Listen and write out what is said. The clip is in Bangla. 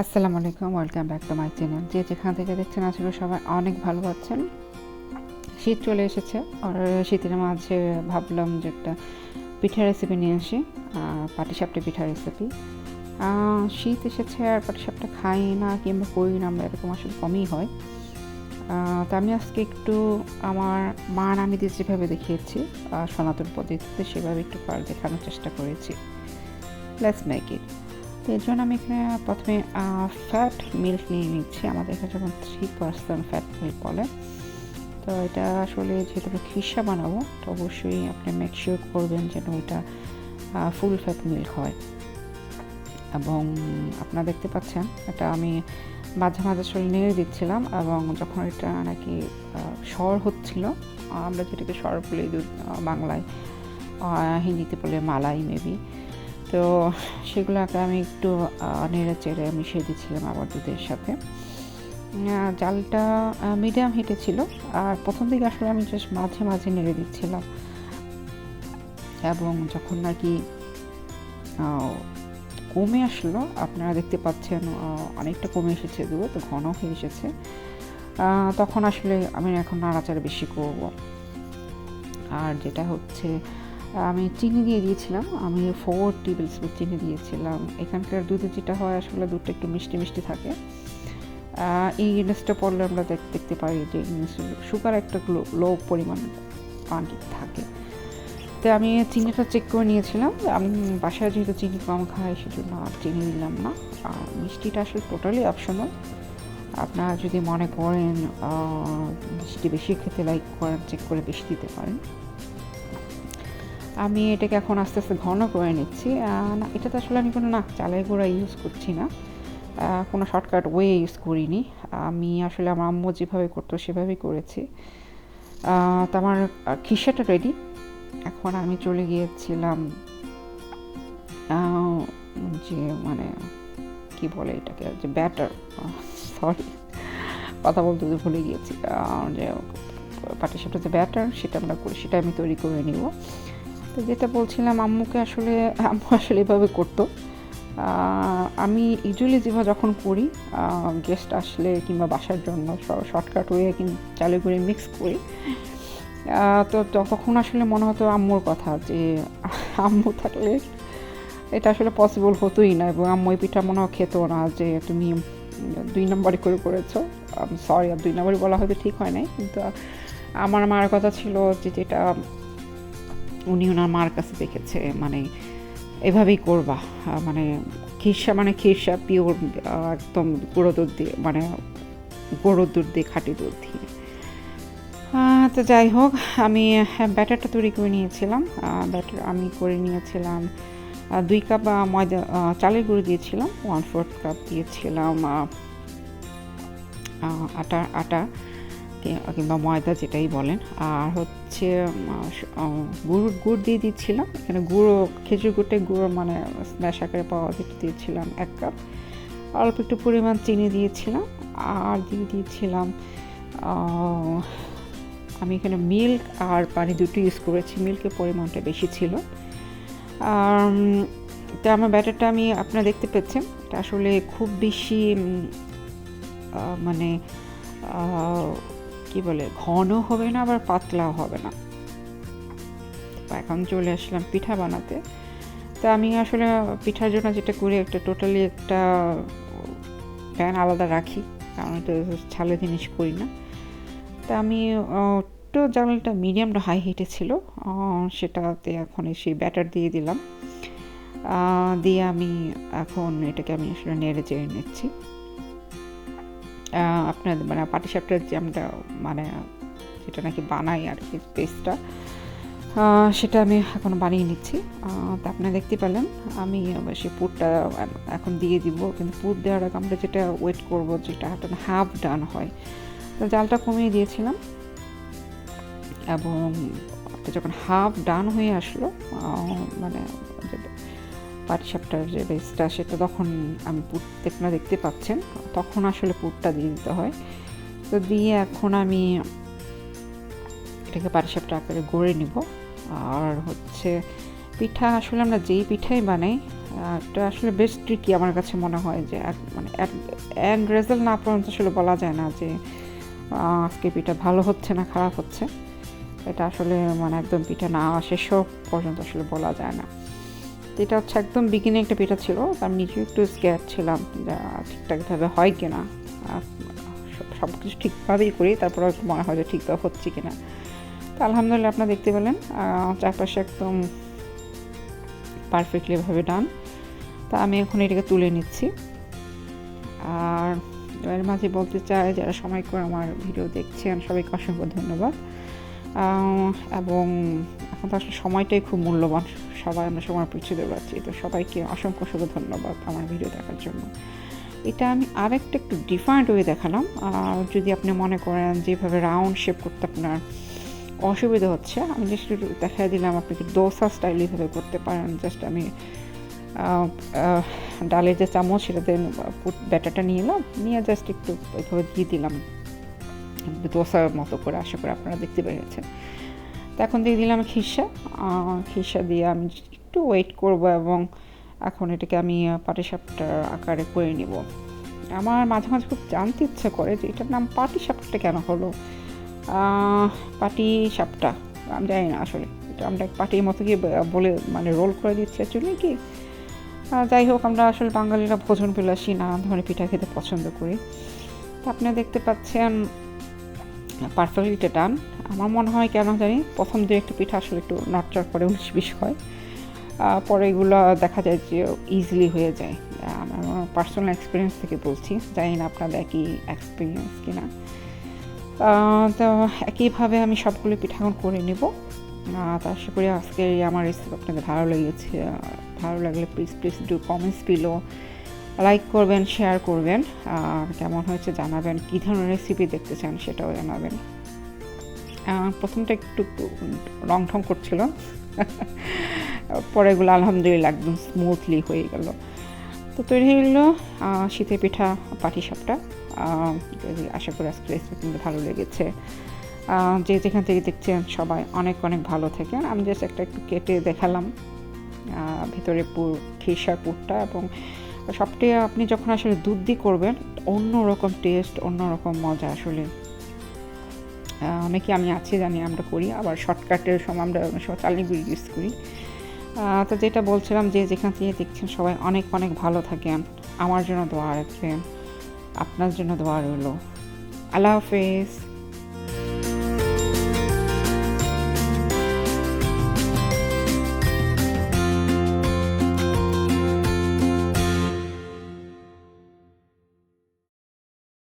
আসসালামু আলাইকুম, welcome back to my channel. যে যেখান থেকে দেখছেন আশা করি সবাই অনেক ভালো আছেন। শীত চলে এসেছে আর শীতের মাঝে ভাবলাম যে একটা পিঠা রেসিপি নিয়ে আসি, পাটিসাপটা পিঠা রেসিপি। শীত এসেছে আর পাটিসাপটা খাই না কিংবা করি না, আমরা এরকম আসলে কমই হয়। তো আমি আজকে একটু আমার মা নানিদের যেভাবে দেখিয়েছি সনাতন পদ্ধতিতে সেভাবে একটু দেখানোর চেষ্টা করেছি। Let's make it. তো এর জন্য আমি এখানে প্রথমে ফ্যাট মিল্ক নিয়ে নিচ্ছি। আমাদের এখানে যখন 3% ফ্যাট মিল্ক বলে, তো এটা আসলে যেহেতু আমরা খিরসা বানাবো তো অবশ্যই আপনি মেক শিওর করবেন যেন এটা ফুল ফ্যাট মিল্ক হয়। এবং আপনারা দেখতে পাচ্ছেন এটা আমি মাঝে মাঝে আসলে নেড়ে দিচ্ছিলাম, এবং যখন এটা নাকি সর হচ্ছিল, আমরা যেটাকে সর বলি বাংলায়, হিন্দিতে বলে মালাই মেবি, তো সেগুলোকে আমি একটু নেড়ে চেড়ে মিশিয়ে দিচ্ছিলাম আবার দুধের সাথে। জালটা মিডিয়াম হিটে ছিল, আর প্রথম দিকে আসলে আমি জাস্ট মাঝে মাঝে নেড়ে দিচ্ছিলাম, এবং যখন নাকি কমে আসলো, আপনারা দেখতে পাচ্ছেন অনেকটা কমে এসেছে দুধ, তো ঘন হয়ে এসেছে, তখন আসলে আমি এখন নাড়াচাড়া বেশি করব। আর যেটা হচ্ছে আমি চিনি দিয়ে দিয়েছিলাম, আমি 4 টেবিল স্পুন চিনি দিয়েছিলাম। এখানকার দুধে যেটা হয় আসলে দুধটা একটু মিষ্টি মিষ্টি থাকে। এই জিনিসটা পড়লে আমরা দেখতে পারি যে সুগার একটা লো পরিমাণ কোয়ান্টিটি থাকে। তো আমি চিনিটা চেক করে নিয়েছিলাম। আমি বাসায় যেহেতু চিনি কম খাই সেজন্য আর চিনি দিলাম না। আর মিষ্টিটা আসলে টোটালি অপশনাল। আপনারা যদি মনে করেন মিষ্টি বেশি খেতে লাইক করেন, চেক করে বেশি দিতে পারেন। আমি এটাকে এখন আস্তে আস্তে ঘন করে নিচ্ছি। না, এটাতে আসলে আমি কোনো চালের গুঁড়া ইউজ করছি না, কোনো শর্টকাট ওয়ে ইউজ করিনি। আমি আসলে আমার আম্মু যেভাবে করতো সেভাবেই করেছি। তো আমার খিসাটা রেডি। এখন আমি চলে গিয়েছিলাম যে মানে কি বলে এটাকে, যে ব্যাটার, সরি কথা বলতে ভুলে গিয়েছি, যে পাটিসাপটার যে ব্যাটার সেটা আমরা করি, সেটা আমি তৈরি করে নিব। তো যেটা বলছিলাম, আম্মু আসলে এভাবে করতো। আমি ইউজুয়ালি যেভাবে যখন করি, গেস্ট আসলে কিংবা বাসার জন্য শর্টকাট হয়ে কিন্তু চালে করে মিক্স করি, তো তখন আসলে মনে হতো আম্মুর কথা, যে আম্মু থাকলে এটা আসলে পসিবল হতোই না, এবং আম্মু এই পিঠা মনে হয় খেত না, যে তুমি 2 নম্বরই করে করেছো। সরি, আর 2 নম্বরই বলা হয়তো ঠিক হয় নাই, কিন্তু আমার মার কথা ছিল যে যেটা উনি ওনার মার কাছে দেখেছে, মানে এভাবেই করবা, মানে খিরসা পিওর, একদম গুঁড়ো দুধ দিয়ে, মানে গরুর দুধ দিয়ে, খাঁটি দুধ দিয়ে। তো যাই হোক, আমি ব্যাটারটা তৈরি করে নিয়েছিলাম। ব্যাটার আমি করে নিয়েছিলাম 2 কাপ ময়দা, চালের গুঁড়ো দিয়েছিলাম, 1/4 কাপ দিয়েছিলাম আটা কিংবা ময়দা যেটাই বলেন, আর হচ্ছে গুড় দিয়ে দিচ্ছিলাম। এখানে খেজুর গুড় মানে স্ম্যাশ আকারে পাওয়া যেটা দিয়েছিলাম 1 কাপ। অল্প একটু পরিমাণ চিনি দিয়েছিলাম, আর দিয়েছিলাম আমি এখানে মিল্ক আর পানি দুটো ইউজ করেছি, মিল্কের পরিমাণটা বেশি ছিল। তো আমার ব্যাটারটা আপনারা দেখতে পেয়েছেন, এটা আসলে খুব বেশি মানে কি বলে, ঘন হবে না, আবার পাতলাও হবে না। এখন চলে আসলাম পিঠা বানাতে। তো আমি আসলে পিঠার জন্য যেটা করি, টোটালি একটা প্যান আলাদা রাখি, কারণ এটা ছালে জিনিস করি না। তা আমি একটু জালটা মিডিয়াম টু হাই হিটে ছিল, সেটাতে এখন সেই ব্যাটার দিয়ে দিলাম। দিয়ে আমি এখন এটাকে আসলে নেড়ে চেড়ে নিচ্ছি। আপনার মানে পাটিসাপটার যে আমরা মানে যেটা নাকি বানাই আর কি, পেস্টটা, সেটা আমি এখন বানিয়ে নিচ্ছি। তা আপনারা দেখতে পেলেন আমি সেই পুরটা এখন দিয়ে দিব, কিন্তু পুর দেওয়ার আগে আমরা যেটা ওয়েট করব, যেটা হাফ ডান হয়, তো জালটা কমিয়ে দিয়েছিলাম, এবং যখন হাফ ডান হয়ে আসলো, মানে পাটিসাপটার যে বেসটা, সেটা তখন আমি আপনারা দেখতে পাচ্ছেন, তখন আসলে পুরটা দিয়ে দিতে হয়। তো দিয়ে এখন আমি এটাকে পাটিসাপটা আকারে গড়ে নিব। আর হচ্ছে পিঠা আসলে আমরা যেই পিঠাই বানাই, এটা আসলে বেশ ট্রিকি আমার কাছে মনে হয়, যে মানে এন্ড রেজাল্ট না পর্যন্ত আসলে বলা যায় না যে আজকে পিঠা ভালো হচ্ছে না খারাপ হচ্ছে। এটা আসলে মানে একদম পিঠা না শেষ পর্যন্ত আসলে বলা যায় না। এটা হচ্ছে একদম বিগিনিং একটা পিঠা ছিল, আমি নিজেও একটু স্ক্যার ছিলাম যা ঠিকঠাকভাবে হয় কিনা। সব কিছু ঠিকভাবেই করি, তারপরে একটু মনে হয় যে ঠিকভাবে হচ্ছে কিনা। তো আলহামদুলিল্লাহ আপনারা দেখতে পেলেন চারপাশে একদম পারফেক্টলিভাবে ডান। তা আমি এখন এটাকে তুলে নিচ্ছি। আর এর মাঝে বলতে চাই, যারা সময় করে আমার ভিডিও দেখছেন সবাইকে অসংখ্য ধন্যবাদ। এবং এখন তো আসলে সময়টাই খুব মূল্যবান, সবাই আমরা সময় পিছিয়ে পাচ্ছি, তো সবাইকে অসংখ্য অসংখ্য ধন্যবাদ আমার ভিডিও দেখার জন্য। এটা আমি আরেকটা একটু ডিফারেন্ট ওয়ে দেখালাম। যদি আপনি মনে করেন যেভাবে রাউন্ড শেপ করতে আপনার অসুবিধা হচ্ছে, আমি জাস্ট একটু দেখাই দিলাম আপনাকে দোসা স্টাইল এইভাবে করতে পারেন। জাস্ট আমি ডালের যে চামচ সেটাতে ব্যাটারটা নিয়ে এলাম, নিয়ে জাস্ট একটু এইভাবে দিয়ে দিলাম দোসার মতো করে। আশা করি আপনারা দেখতে পেরেছেন। তো এখন দিয়ে দিলাম খিসা দিয়ে আমি একটু ওয়েট করব, এবং এখন এটাকে আমি পাটিসাপটার আকারে করে নিব। আমার মাঝে মাঝে খুব জানতে ইচ্ছা করে যে এটার নাম পাটিসাপটা কেন হলো। পাটিসাপটা আমি জানি না আসলে, এটা আমরা পাটির মতো গিয়ে বলে মানে রোল করে দিচ্ছি অ্যাকচুয়ালি কি। যাই হোক, আমরা আসলে বাঙালিরা ভোজন বিলাসী, নানা ধরনের পিঠা খেতে পছন্দ করি। তো আপনি দেখতে পাচ্ছেন পারফেক্টলি ডান। আমার মনে হয় কেন জানি প্রথম যে একটা পিঠা আসলে একটু নড়চড় করে 19-20 হয়, পরে এগুলো দেখা যায় যে ইজিলি হয়ে যায়। আমার পার্সোনাল এক্সপিরিয়েন্স থেকে বলছি, জানি না আপনাদের একই এক্সপিরিয়েন্স কিনা। তো একইভাবে আমি সবগুলো পিঠা এখন করে নেব। তো আশা করি আজকের আমার রেসিপি আপনাদের ভালো লেগেছে। ভালো লাগলে please do comments below, like করবেন, শেয়ার করবেন, আর কেমন হয়েছে জানাবেন। কী ধরনের রেসিপি দেখতে চান সেটাও জানাবেন। প্রথমটা একটু রং ঠং করছিল, পরে এগুলো আলহামদুলিল্লাহ একদম স্মুথলি হয়ে গেল। তো তৈরি হয়ে গেলো শীতের পিঠা পাটিসাপটা। আশা করি আজকের রেসিপি কিন্তু ভালো লেগেছে। যে যেখান থেকে দেখছেন সবাই অনেক অনেক ভালো থাকেন। আমি জাস্ট একটু কেটে দেখালাম ভেতরে খিসার পুরটা, এবং সবটাই আপনি যখন আসলে দুধ দিয়ে করবেন অন্যরকম টেস্ট, অন্যরকম মজা আসলে। অনেকে আমি আছি জানি আমরা করি, আবার শর্টকাটের সময় আমরা অনেক সময় চালনি গুঁড়ি ইউজ করি। তো যেটা বলছিলাম, যে যেখান থেকে দেখছেন সবাই অনেক অনেক ভালো থাকেন। আমার জন্য দোয়া রাখবেন, আপনার জন্য দোয়া রইল। আল্লাহ হাফেজ।